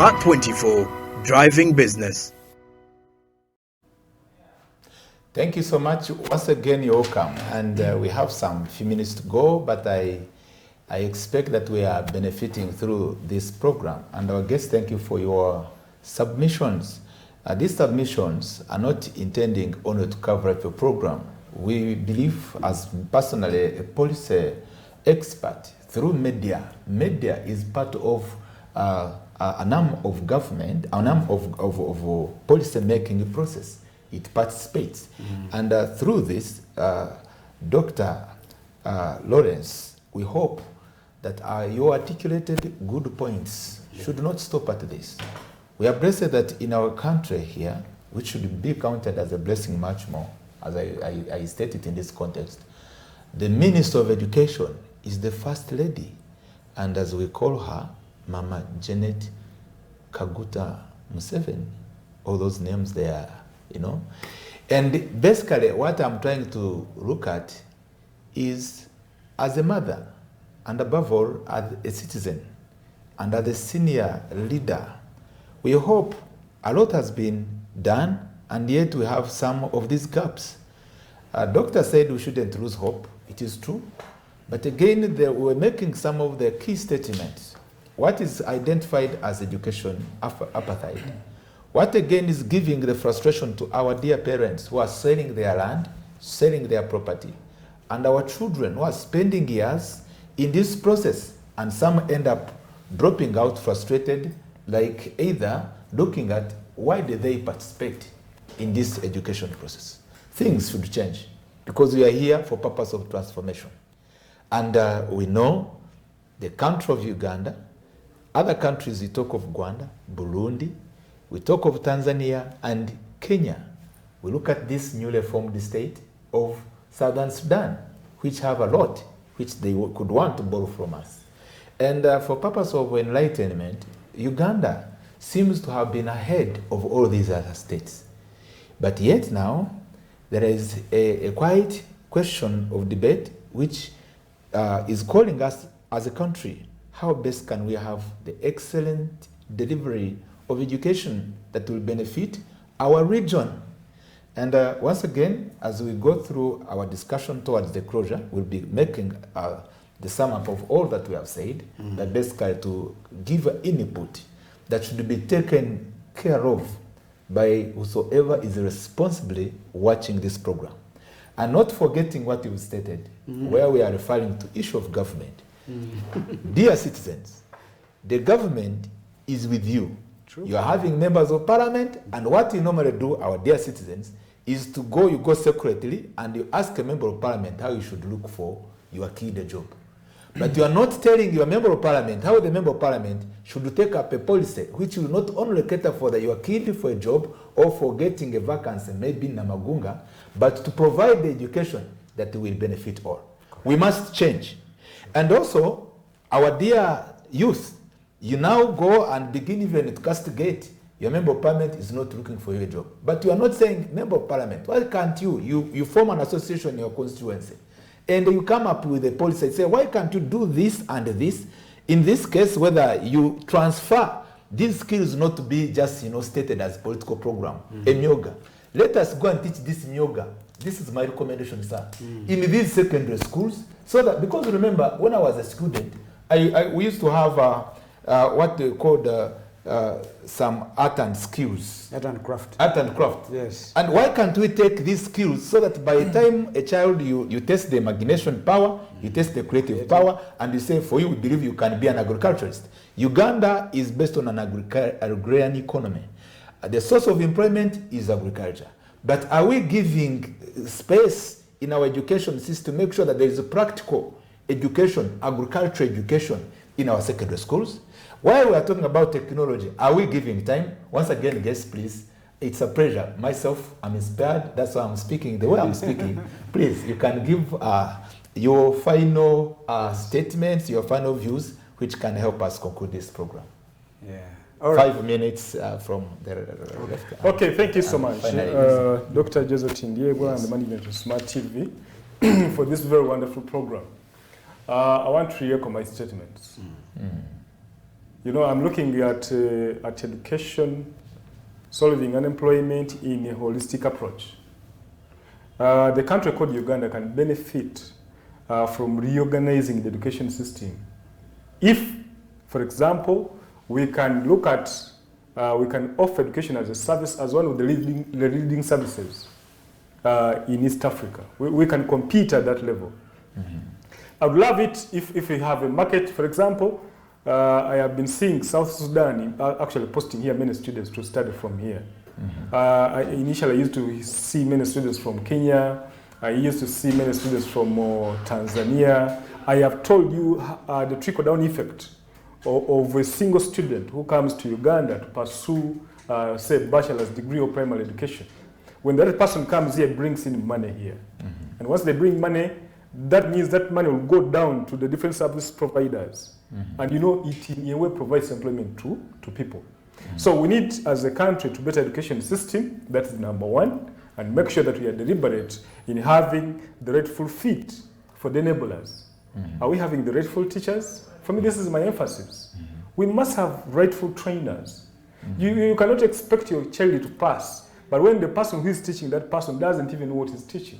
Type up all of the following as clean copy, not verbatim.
Smart 24, driving business. Thank you so much. Once again, you're welcome. And we have some few minutes to go, but I expect that we are benefiting through this program. And our guests, thank you for your submissions. These submissions are not intending only to cover up a program. We believe, as personally a policy expert, through media is part of an arm of government, an arm of policy making process. It participates. And through this, Dr. Lawrence, we hope that your articulated good points should not stop at this. We are blessed that in our country here, which should be counted as a blessing much more, as I stated in this context, the Minister of Education is the First Lady, and as we call her, Mama Janet Kaguta Museveni. All those names there, you know. And basically what I'm trying to look at is, as a mother, and above all, as a citizen, and as a senior leader, we hope a lot has been done, and yet we have some of these gaps. Doctor said we shouldn't lose hope. It is true. But again, we're making some of the key statements. What is identified as education apartheid? What again is giving the frustration to our dear parents who are selling their land, selling their property, and our children who are spending years in this process, and some end up dropping out frustrated, like either looking at why did they participate in this education process. Things should change because we are here for purpose of transformation. And we know the country of Uganda, other countries, we talk of Rwanda, Burundi, we talk of Tanzania and Kenya. We look at this newly formed state of Southern Sudan, which have a lot which they could want to borrow from us. And for purpose of enlightenment, Uganda seems to have been ahead of all these other states. But yet now, there is a quite question of debate which is calling us as a country, how best can we have the excellent delivery of education that will benefit our region? And once again, as we go through our discussion towards the closure, we'll be making the sum up of all that we have said, that basically to give input that should be taken care of by whosoever is responsibly watching this program. And not forgetting what you stated, where we are referring to issue of government. Dear citizens, the government is with you. True. You are having members of parliament, and what you normally do, our dear citizens, is to go, you go secretly, and you ask a member of parliament how you should look for your kid job. But you are not telling your member of parliament how the member of parliament should take up a policy which will not only cater for your kid for a job or for getting a vacancy, maybe in Muganga, but to provide the education that will benefit all. We must change. And also, our dear youth, you now go and begin even to castigate. Your member of parliament is not looking for your job. But you are not saying, member of parliament, why can't you form an association in your constituency, and you come up with a policy and say, why can't you do this and this? In this case, whether you transfer these skills not to be just stated as political program, a myoga. Let us go and teach this myoga. This is my recommendation, sir. In these secondary schools, so that, because remember, when I was a student, we used to have what they called some art and skills. Art and craft. Art and craft. Yes. And why can't we take these skills so that by the time a child, you test the imagination power, you test the creative power, and you say, for you, we believe you can be an agriculturist. Uganda is based on an agrarian economy. The source of employment is agriculture. But are we giving space in our education system to make sure that there is a practical education, agricultural education in our secondary schools? While we are talking about technology, are we giving time? Once again, guests, please, it's a pleasure. Myself, I'm inspired. That's why I'm speaking the way I'm speaking. Please, you can give your final statements, your final views, which can help us conclude this program. Yeah. All right. 5 minutes from the left. Okay, thank you so much, Dr. Joseph Tindiegwa, and the management of Smart TV for this very wonderful program. I want to echo my statements. You know, I'm looking at education, solving unemployment in a holistic approach. The country called Uganda can benefit from reorganizing the education system. If, for example, we can look at, we can offer education as a service, as one of the leading services in East Africa. We can compete at that level. Mm-hmm. I would love it if we have a market. For example, I have been seeing South Sudan actually posting here many students to study from here. Mm-hmm. Initially, I used to see many students from Kenya. I used to see many students from Tanzania. I have told you the trickle-down effect of a single student who comes to Uganda to pursue, say, bachelor's degree or primary education. When that person comes here, brings in money here. Mm-hmm. And once they bring money, that means that money will go down to the different service providers. Mm-hmm. And you know, it in a way provides employment to people. Mm-hmm. So we need, as a country, to better education system. That's number one. And make sure that we are deliberate in having the rightful fit for the enablers. Mm-hmm. Are we having the rightful teachers? For me, this is my emphasis. Mm-hmm. We must have rightful trainers. Mm-hmm. You cannot expect your child to pass, but when the person who is teaching that person doesn't even know what he's teaching.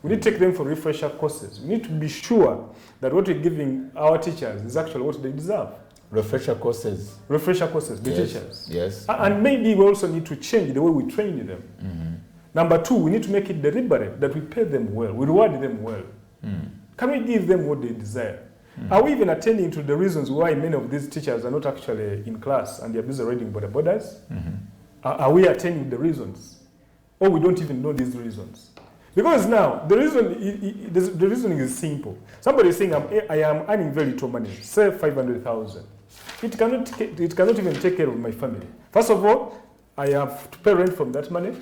We need to take them for refresher courses. We need to be sure that what we're giving our teachers is actually what they deserve. Refresher courses. Refresher courses, the yes. teachers. Yes. And maybe we also need to change the way we train them. Mm-hmm. Number two, we need to make it deliberate that we pay them well, we reward them well. Mm. Can we give them what they desire? Mm. Are we even attending to the reasons why many of these teachers are not actually in class and they're busy reading border borders? Mm-hmm. Are we attending the reasons? Or we don't even know these reasons? Because now, the reasoning is simple. Somebody is saying, I am earning very little money, say 500,000. It cannot even take care of my family. First of all, I have to pay rent from that money.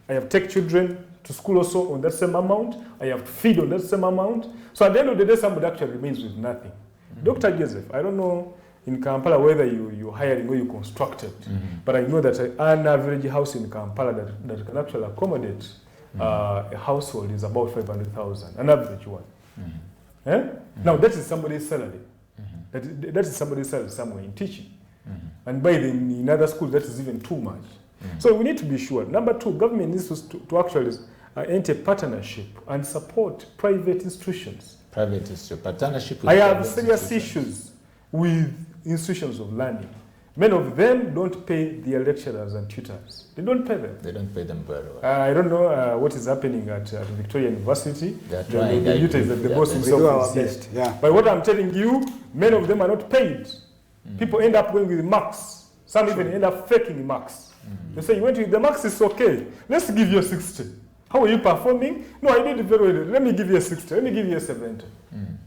I have to take children to school also on that same amount. I have to feed on that same amount. So at the end of the day, somebody actually remains with nothing. Mm-hmm. Dr. Joseph, I don't know in Kampala whether you're hiring or you constructed, mm-hmm. but I know that an average house in Kampala that can actually accommodate mm-hmm. A household is about 500,000, an average one. Mm-hmm. Eh? Mm-hmm. Now that is somebody's salary. Mm-hmm. That is somebody's salary somewhere in teaching. Mm-hmm. And by in other schools, that is even too much. Mm-hmm. So we need to be sure. Number two, government needs to actually enter partnership and support private institutions. Private institutions, partnership with I have serious issues with institutions of learning. Many of them don't pay their lecturers and tutors. They don't pay them. They don't pay them very well. I don't know what is happening at Victoria University. They are trying. The duty is that the boss himself is here. Yeah. But what I'm telling you, many of them are not paid. Mm-hmm. People end up going with marks. Some even end up faking marks. Mm-hmm. They say, you went with the marks, it's okay. Let's give you a 60. How are you performing? No, I did it very well. Let me give you a 60. Let me give you a 70. Mm.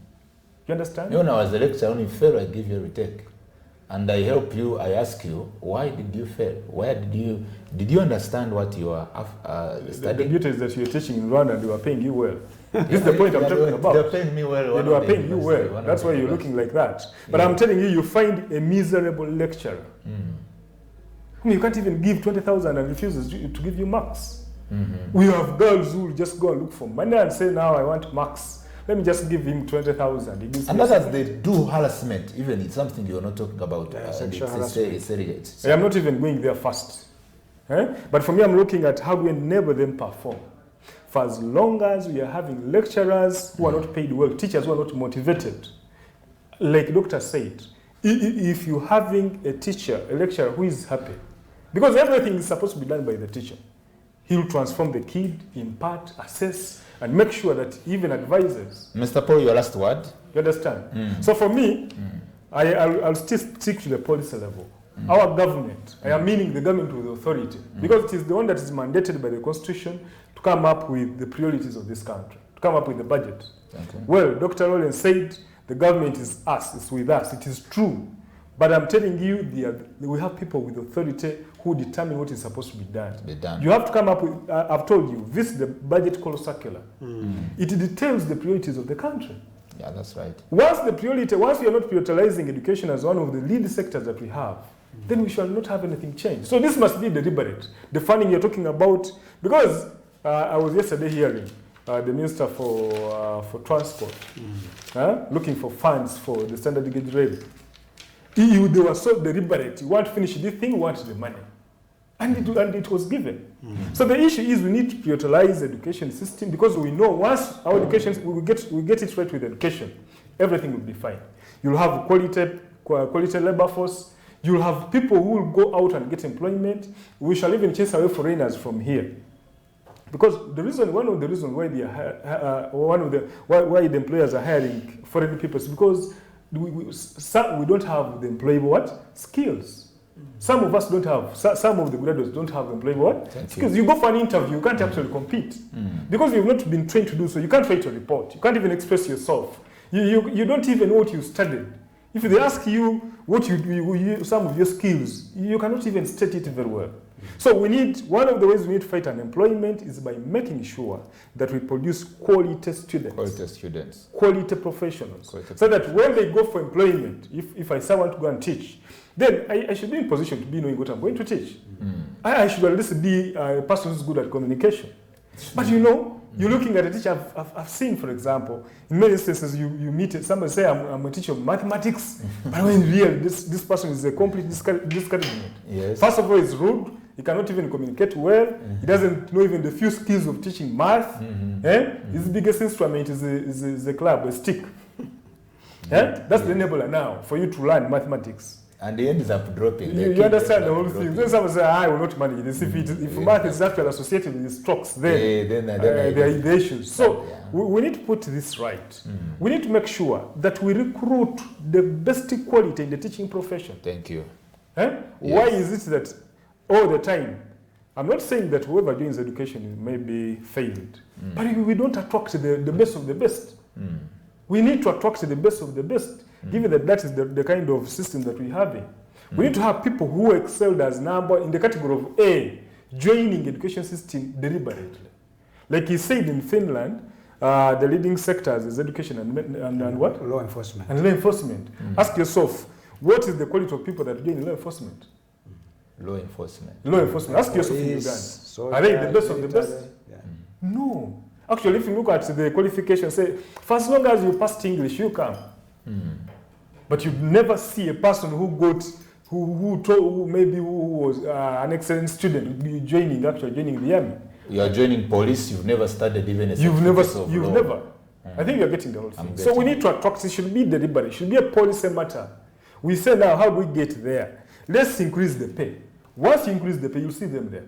You understand? You know, as a lecturer, when you fail, I give you a retake. And I help you, I ask you, why did you fail? Where did you understand what you are studying? The beauty is that you're teaching in Rwanda and they are paying you well. This is the point I'm talking about. They're paying me well. They are paying you well. That's why you're looking like that. But yeah. I'm telling you, you find a miserable lecturer. Mm. You can't even give 20,000 and refuses to give you marks. Mm-hmm. We have girls who will just go and look for money and say, now I want marks. Let me just give him 20,000. And that's as they do harassment, even it's something you're not talking about. I'm not even going there first. But for me, I'm looking at how do we enable them perform. For as long as we are having lecturers who are not paid well, teachers who are not motivated, like the doctor said, if you're having a teacher, a lecturer who is happy, because everything is supposed to be done by the teacher. He'll transform the kid, impart, assess, and make sure that even advisors. Mr. Paul, your last word? You understand? Mm. So for me, I'll still stick to the policy level. Mm. Our government, I am meaning the government with authority, because it is the one that is mandated by the Constitution to come up with the priorities of this country, to come up with the budget. Okay. Well, Dr. Rowland said the government is us, it's with us. It is true. But I'm telling you, we have people with authority who determine what is supposed to be done. You have to come up with, I've told you, this is the budget call circular. Mm. It details the priorities of the country. Yeah, that's right. Once we are not prioritizing education as one of the lead sectors that we have, then we shall not have anything change. So this must be deliberate. The funding you're talking about, because I was yesterday hearing the Minister for Transport looking for funds for the standard gauge rail. They were so deliberate. You want to finish this thing, you want the money. And it was given. So the issue is we need to prioritize the education system, because we know once our education, we get it right with education, everything will be fine. You'll have quality labor force. You'll have people who will go out and get employment. We shall even chase away foreigners from here. Because one of the reasons why why the employers are hiring foreign people is because we don't have the employable skills. Some of us don't have, some of the graduates don't have employable skills. You go for an interview, you can't actually compete. Because you've not been trained to do so. You can't write a report. You can't even express yourself. You don't even know what you studied. If they ask you what some of your skills, you cannot even state it very well. So one of the ways we need to fight unemployment is by making sure that we produce quality students. Quality professionals. So that when they go for employment, if I say I want to go and teach, then I should be in position to be knowing what I'm going to teach. I should at least be a person who's good at communication. But you're looking at a teacher. I've seen, for example, in many instances, you meet somebody say, I'm a teacher of mathematics, but when really this person is a complete discouragement. Yes. First of all, he's rude. He cannot even communicate well. He doesn't know even the few skills of teaching math. His biggest instrument is a club, a stick. That's the enabler now for you to learn mathematics. And he ends up dropping. You understand the whole thing. Then someone say, I will not manage this. If math is actually associated with strokes, then there are the issues. So we need to put this right. We need to make sure that we recruit the best quality in the teaching profession. Thank you. Yes. Why is it that all the time, I'm not saying that whoever joins education may be failed, but we don't attract the best of the best. We need to attract the best of the best. Given that is the kind of system that we have in. We need to have people who excelled as number in the category of A, joining education system deliberately. Like he said in Finland, the leading sectors is education and what? Law enforcement. And law enforcement. Ask yourself, what is the quality of people that join law enforcement? Law enforcement. Law enforcement. Ask yourself in Uganda. Are they the best of the best? No. Actually, if you look at the qualifications, say, for as long as you passed English, you come. But you never see a person who was an excellent student joining the army. You are joining police. You've never studied even a You've never. I think you're getting the whole thing. So we need to attract. It should be deliberate. It should be a policy matter. We say now, how do we get there? Let's increase the pay. Once you increase the pay, you'll see them there.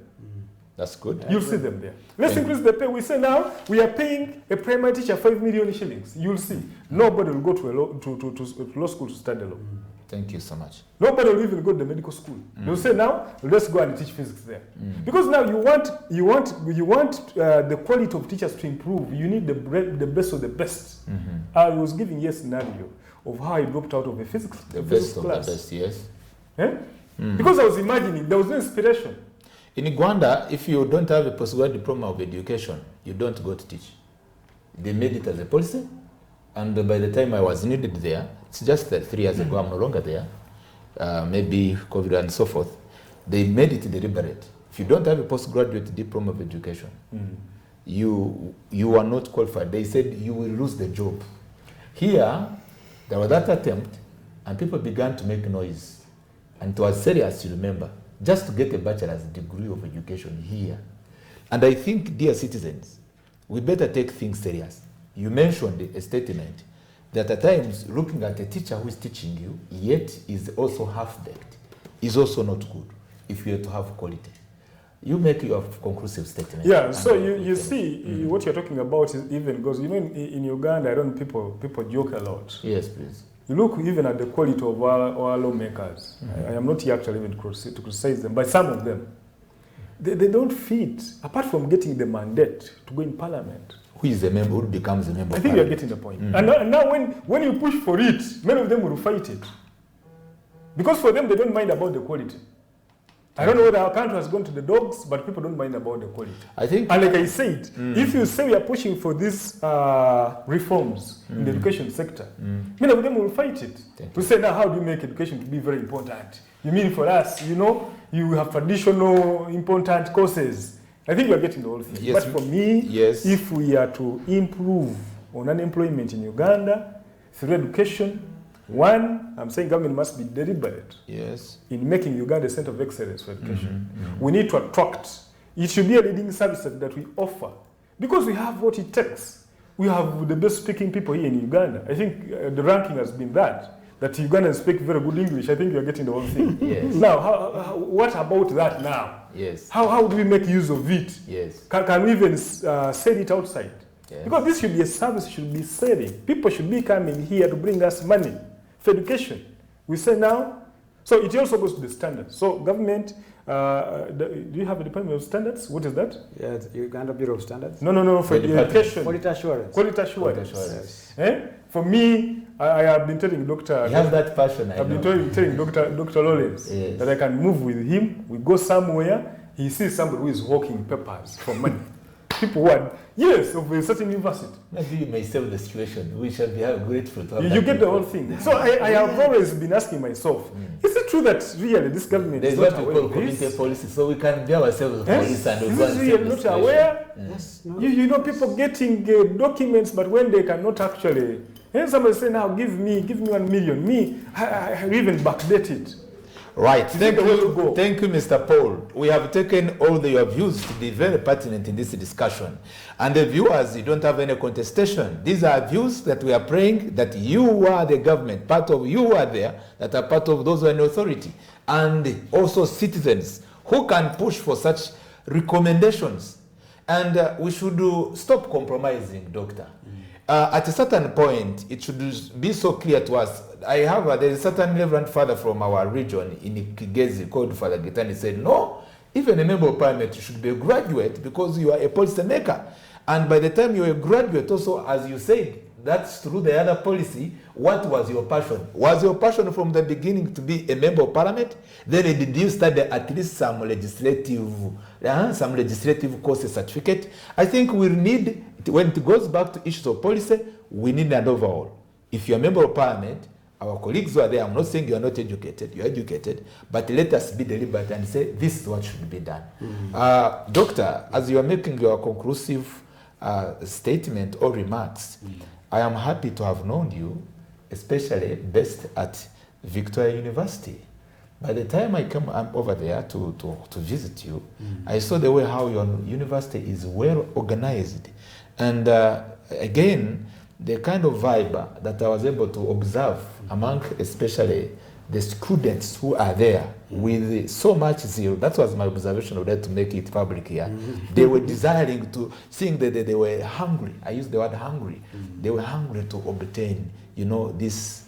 That's good. You'll see them there. Let's increase the pay. We say now we are paying a primary teacher 5 million shillings. You'll see. Nobody will go to law school to study law. Thank you so much. Nobody will even go to the medical school. They'll say now let's go and teach physics there, because now you want the quality of teachers to improve. You need the best of the best. I was giving you a scenario of how I dropped out of a physics class. The best of the best, yes. Because I was imagining there was no inspiration. In Uganda, if you don't have a postgraduate diploma of education, you don't go to teach. They made it as a policy, and by the time I was needed there, it's just 3 years ago, I'm no longer there, maybe COVID and so forth, they made it deliberate. If you don't have a postgraduate diploma of education, you are not qualified. They said you will lose the job. Here, there was that attempt, and people began to make noise. And it was serious, you remember, just to get a bachelor's degree of education here. And I think, dear citizens, we better take things serious. You mentioned a statement that at times looking at a teacher who is teaching you, yet is also half-baked, is also not good if you are to have quality. You make your conclusive statement. Yeah, so you see, what you're talking about is even goes, in Uganda, I don't people joke a lot. Yes, please. You look even at the quality of our lawmakers. I am not here actually even to criticize them, but some of them, they don't fit, apart from getting the mandate to go in parliament. Who is a member, who becomes a member? I think you're getting the point. And now when you push for it, many of them will fight it. Because for them, they don't mind about the quality. I don't know whether our country has gone to the dogs, but people don't mind about the quality. I think, and like I said, if you say we are pushing for these reforms in the education sector, many of them will fight it. We say, now, how do you make education to be very important? You mean for us, you have traditional important courses. I think you are getting the whole thing. Yes. But for me, yes, if we are to improve on unemployment in Uganda through education, One, I'm saying government must be deliberate Yes. in making Uganda a center of excellence for education. We need to attract. It should be a leading service that we offer because we have what it takes. We have the best speaking people here in Uganda. I think the ranking has been that Ugandans speak very good English. I think you're getting the whole thing. Yes. Now, what about that now? Yes. How do we make use of it? Yes. Can we even sell it outside? Yes. Because this should be a service, should be selling. People should be coming here to bring us money for education. We say now, so it also goes to the standards. So government, do you have a Department of Standards? What is that? Yeah, the Uganda Bureau of Standards. No, for education. Quality assurance. Quality assurance. Yes. For me, I have been telling Dr. You have that passion, I've been telling Dr. Lawrence Yes. that I can move with him. We go somewhere, he sees somebody who is hawking papers for money. People who are, yes, of a certain university. Maybe you may save the situation. We shall be grateful to have You that get the people. whole thing. So I have always been asking myself, is it true that really this government There's is what not we aware call of community this? policy, so we can be ourselves Yes? police and Is go it and really save the not situation. aware? Yes, no. You know, people getting documents, but when they cannot actually, and somebody say, now give me 1 million. Me, I even backdate it. Right. Is it the way to go? Thank you, Mr. Paul. We have taken all the your views to be very pertinent in this discussion. And the viewers, you don't have any contestation. These are views that we are praying that you are the government, part of you are there, that are part of those who are in authority. And also citizens who can push for such recommendations. And we should stop compromising, Doctor. At a certain point, it should be so clear to us. There is a certain Reverend Father from our region in Kigezi called Father Gitani said, no, even a member of parliament should be a graduate because you are a policy maker. And by the time you're a graduate also, as you said, that's through the other policy. What was your passion? Was your passion from the beginning to be a member of parliament? Then did you study at least some legislative course certificate? I think we need, when it goes back to issues of policy, we need an overhaul. If you're a member of parliament, our colleagues who are there, I'm not saying you're not educated, you're educated, but let us be deliberate and say this is what should be done. Doctor, as you are making your conclusive statement or remarks, I am happy to have known you, especially based at Victoria University. By the time I come over there to visit you, I saw the way how your university is well organized. And again, the kind of vibe that I was able to observe among especially the students who are there with so much zeal. That was my observation of that, to make it public here. They were desiring to, seeing that they were hungry. I use the word hungry. They were hungry to obtain, this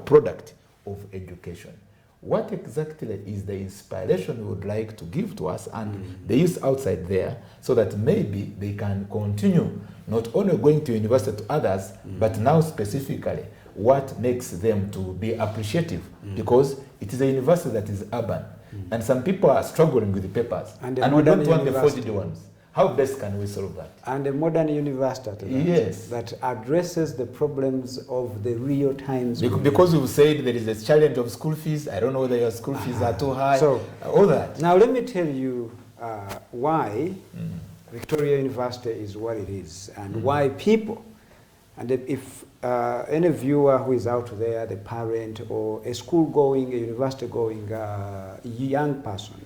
product of education. What exactly is the inspiration you would like to give to us and the youth outside there, so that maybe they can continue not only going to university to others, but now specifically what makes them to be appreciative, because it is a university that is urban, and some people are struggling with the papers, and we don't want the forged ones. How best can we solve that? And a modern university Yes. that addresses the problems of the real times. Because you've said there is a challenge of school fees. I don't know whether your school fees are too high. So, all that. Now let me tell you why Victoria University is what it is, and why people, and if any viewer who is out there, the parent or a school-going, a university-going young person,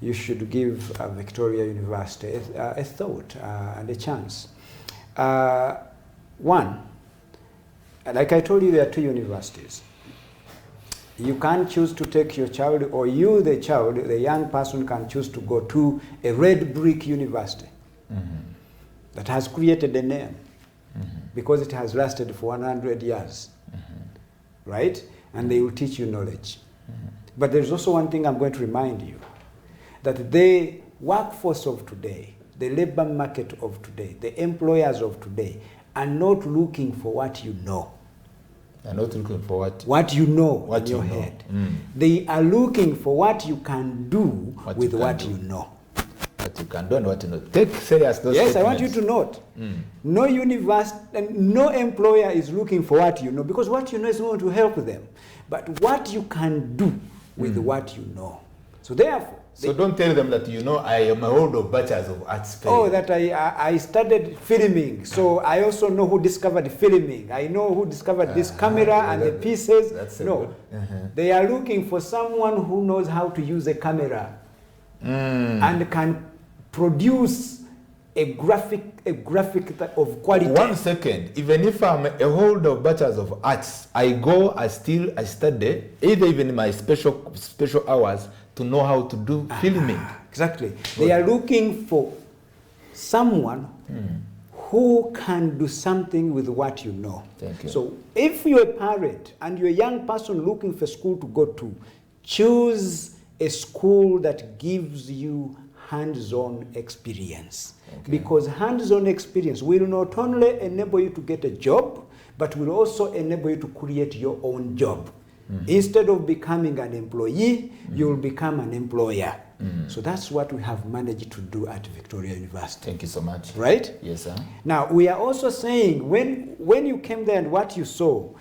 you should give Victoria University a thought and a chance. One, like I told you, there are two universities. You can't choose to take your child, or you, the child, the young person, can choose to go to a red brick university that has created a name because it has lasted for 100 years, right? And they will teach you knowledge. But there's also one thing I'm going to remind you, that the workforce of today, the labor market of today, the employers of today are not looking for what you know. They're not looking for what you know what in your you know. head. They are looking for what you can do with what you know. What you can do and what you know. Take serious those Yes, statements. I want you to note. No university, no employer is looking for what you know, because what you know is not going to help them. But what you can do with what you know. So therefore, So don't tell them that I am a hold of bachelors of arts. Oh, that I studied filming, so I also know who discovered filming. I know who discovered this camera and the pieces. No, they are looking for someone who knows how to use a camera and can produce a graphic of quality. 1 second, even if I'm a holder of bachelors of arts, I study, either even in my special hours, to know how to do filming. Exactly. They are looking for someone who can do something with what you know. Thank you. So if you're a parent and you're a young person looking for school to go to, choose a school that gives you hands-on experience. Okay. Because hands-on experience will not only enable you to get a job, but will also enable you to create your own job. Instead of becoming an employee, you will become an employer. So that's what we have managed to do at Victoria University. Thank you so much. Right? Yes, sir. Now, we are also saying, when you came there and what you saw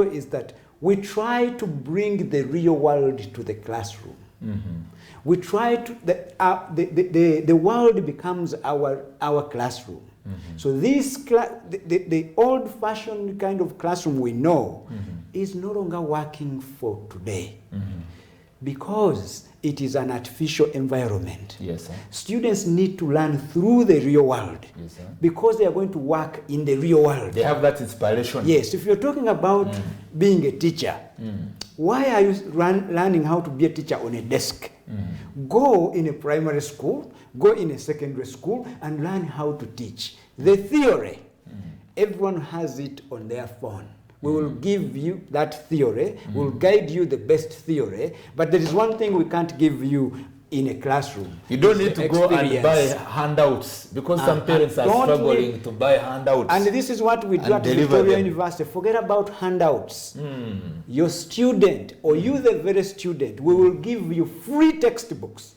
is that we try to bring the real world to the classroom. We try to, the world becomes our classroom. So this the old-fashioned kind of classroom we know is no longer working for today because it is an artificial environment. Yes, sir. Students need to learn through the real world. Yes, sir. Because they are going to work in the real world. They have that inspiration. Yes, if you're talking about being a teacher, why are you learning how to be a teacher on a desk? Go in a primary school, go in a secondary school, and learn how to teach. The theory, everyone has it on their phone. We will give you that theory, we'll guide you the best theory, but there is one thing we can't give you in a classroom. You don't need to go and buy handouts because some parents are struggling to buy handouts. And this is what we do at Victoria University. Forget about handouts. Your student, or you the very student, we will give you free textbooks.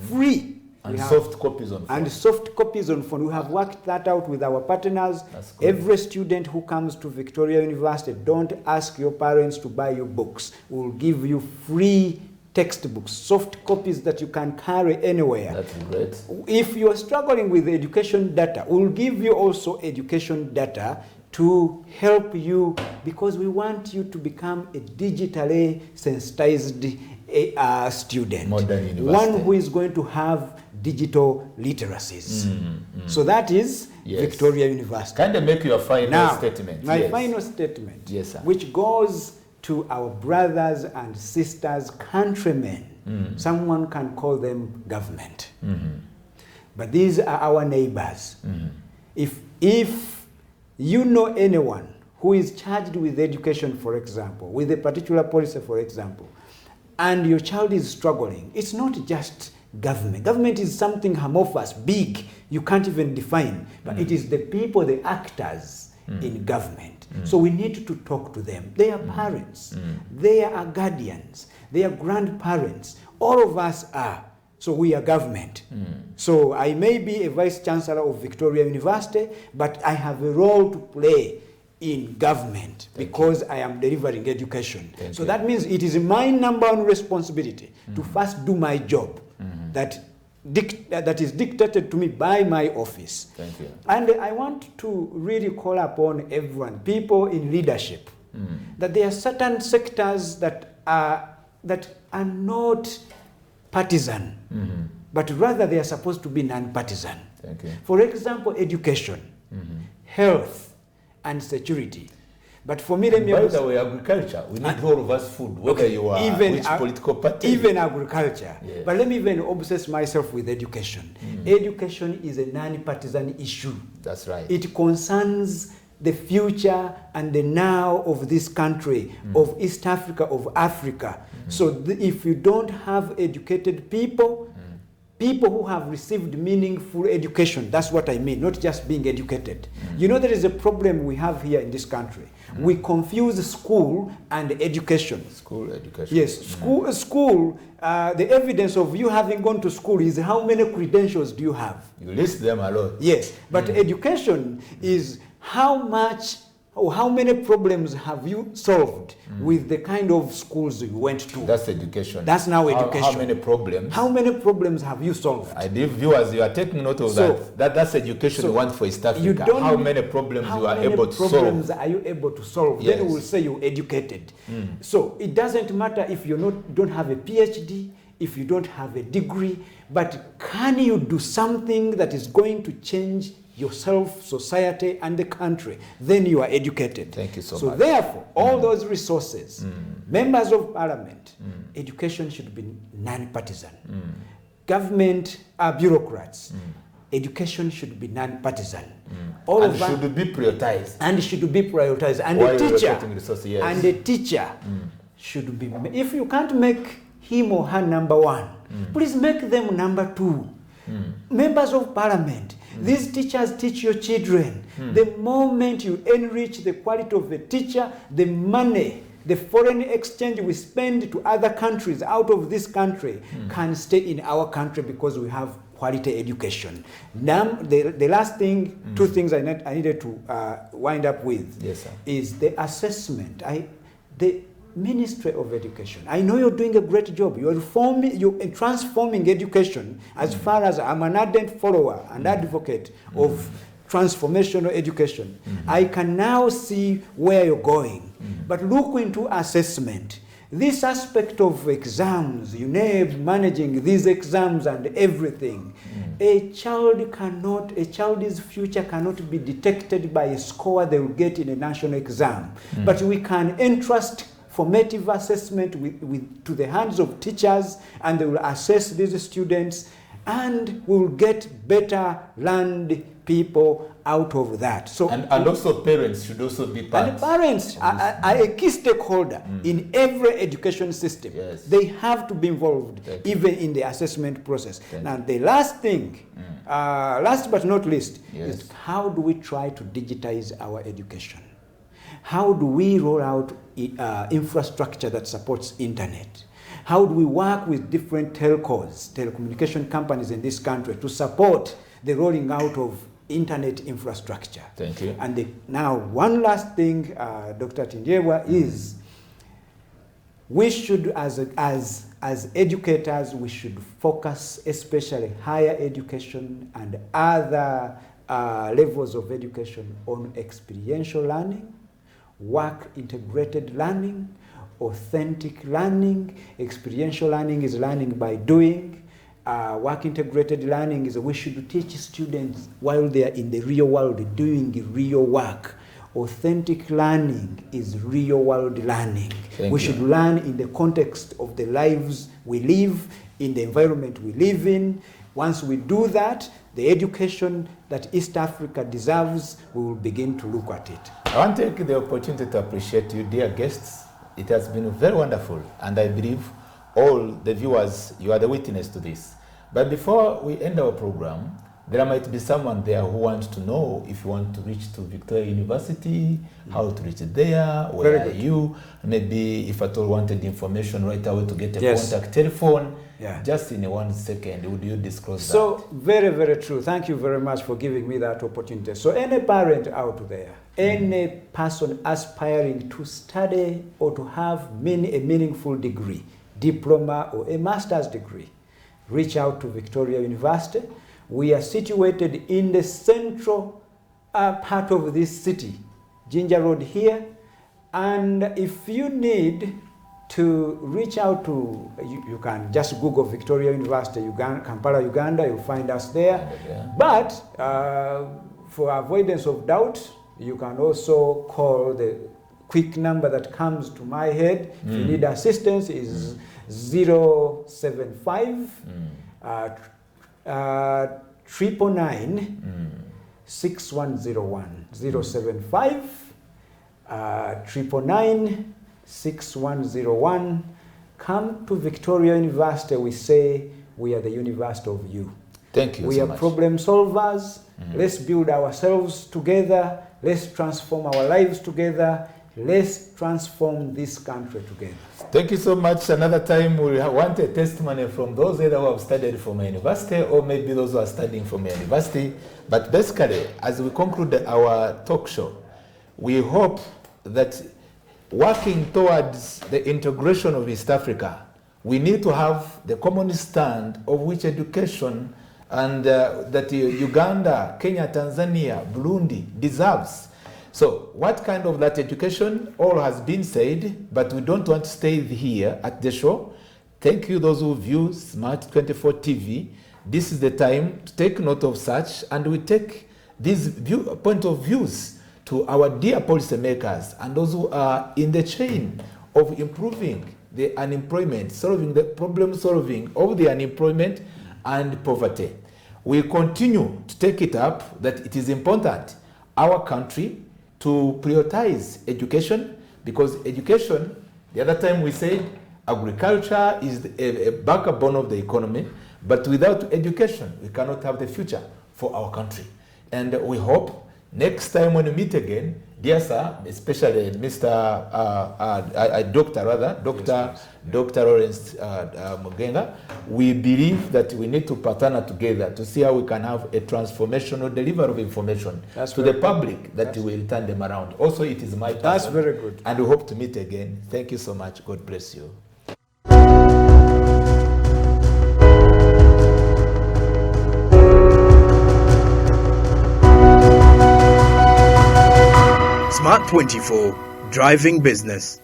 Free. And soft copies on phone. And soft copies on phone. We have worked that out with our partners. Every student who comes to Victoria University, don't ask your parents to buy you books. We will give you free textbooks, soft copies that you can carry anywhere. That's great. If you are struggling with education data, we'll give you also education data to help you, because we want you to become a digitally sensitized student. Modern university. One who is going to have digital literacies. So that is Victoria University. Kind of make your final statement. My final statement, yes, sir. which goes to our brothers and sisters, countrymen. Someone can call them government. But these are our neighbors. If you know anyone who is charged with education, for example, with a particular policy, for example, and your child is struggling, it's not just government. Government is something amorphous, big, you can't even define. But it is the people, the actors in government. So we need to talk to them. They are parents. They are guardians. They are grandparents. All of us are. So we are government. So I may be a vice chancellor of Victoria University, but I have a role to play in government because I am delivering education. So that means it is my number one responsibility to first do my job that is dictated to me by my office. Thank you. And I want to really call upon everyone, people in leadership, that there are certain sectors that are not partisan, but rather they are supposed to be non-partisan. Thank you. For example, education, health, and security. But for me, let me... By the way, agriculture, we need all of us food, whether you are which political party. Even agriculture. Yeah. But let me even obsess myself with education. Education is a non-partisan issue. That's right. It concerns the future and the now of this country, of East Africa, of Africa. So if you don't have educated people, people who have received meaningful education, that's what I mean, not just being educated. You know, there is a problem we have here in this country. We confuse school and education. School education. Yes, school, the evidence of you having gone to school is how many credentials do you have? You list them a lot. Yes, but education is how much how many problems have you solved with the kind of schools you went to? That's education. That's now education. How many problems? How many problems have you solved? I believe viewers, you are taking note of that's education you want for East Africa. You don't, how many problems you are able to solve? How many problems are you able to solve? Yes. Then we'll say you're educated. So it doesn't matter if you don't have a PhD, if you don't have a degree, but can you do something that is going to change yourself, society, and the country? Then you are educated. Thank you so much. So therefore, all those resources, members of parliament, education should be non-partisan. Government bureaucrats, education should be non-partisan. All and of that should be prioritized. And should be prioritized. And While the teacher, resources, yes. and the teacher should be. If you can't make him or her number one, please make them number two. Members of parliament, these teachers teach your children. The moment you enrich the quality of the teacher, the money, the foreign exchange we spend to other countries out of this country can stay in our country because we have quality education. Now, the last thing, two things I needed to wind up with, yes, sir, is the assessment. The Ministry of Education, I know you're doing a great job. You're transforming education. As far as I'm an ardent follower and advocate of transformational education, I can now see where you're going. But look into assessment. This aspect of exams, managing these exams and everything, a child's future cannot be detected by a score they will get in a national exam. But we can entrust formative assessment to the hands of teachers, and they will assess these students, and we will get better learned people out of that. So and also parents should also be part. And parents are a key stakeholder in every education system. Yes. They have to be involved even in the assessment process. Now the last thing, last but not least, is how do we try to digitize our education? How do we roll out infrastructure that supports internet? How do we work with different telecommunication companies in this country to support the rolling out of internet infrastructure? Thank you. And now one last thing, Dr. Tinjewa, is we should, as educators, we should focus especially higher education and other levels of education on experiential learning, work integrated learning, authentic learning. Experiential learning is learning by doing. Work integrated learning is we should teach students while they are in the real world doing real work. Authentic learning is real world learning. We should learn in the context of the lives we live, in the environment we live in. Once we do that, the education that East Africa deserves, we will begin to look at it. I want to take the opportunity to appreciate you, dear guests. It has been very wonderful, and I believe all the viewers, you are the witness to this. But before we end our program, there might be someone there who wants to know if you want to reach to Victoria University, how to reach there, where are you, maybe if at all wanted information right away to get a contact telephone. Just in 1 second, would you disclose that? So, very, very true. Thank you very much for giving me that opportunity. So any parent out there, any person aspiring to study or to have a meaningful degree, diploma or a master's degree, reach out to Victoria University. We are situated in the central part of this city, Ginger Road here. And if you need to reach out to, you can just Google Victoria University, Kampala, Uganda, you'll find us there. But for avoidance of doubt, you can also call the quick number that comes to my head. If you need assistance, is 075 999 6101. 075 999 6101. Come to Victoria University. We say we are the university of you. Thank you. We are problem solvers. Let's build ourselves together. Let's transform our lives together. Let's transform this country together. Thank you so much. Another time we want a testimony from those either who have studied from a university or maybe those who are studying from a university. But basically, as we conclude our talk show, we hope that working towards the integration of East Africa, we need to have the common stand of which education and that Uganda, Kenya, Tanzania, Burundi deserves. So what kind of that education? All has been said, but we don't want to stay here at the show. Thank you those who view Smart 24 TV. This is the time to take note of such, and we take these point of views to our dear policymakers and those who are in the chain of improving the unemployment, solving the problem solving of the unemployment and poverty. We continue to take it up that it is important our country to prioritize education, because education, the other time we said agriculture is a backbone of the economy, but without education we cannot have the future for our country. And we hope next time when we meet again, dear sir, especially Mr. Dr. Lawrence Muganga, we believe that we need to partner together to see how we can have a transformational delivery of information to the public that will turn them around. Also, it is my passion. That's very good. And we hope to meet again. Thank you so much. God bless you. Smart 24, driving business.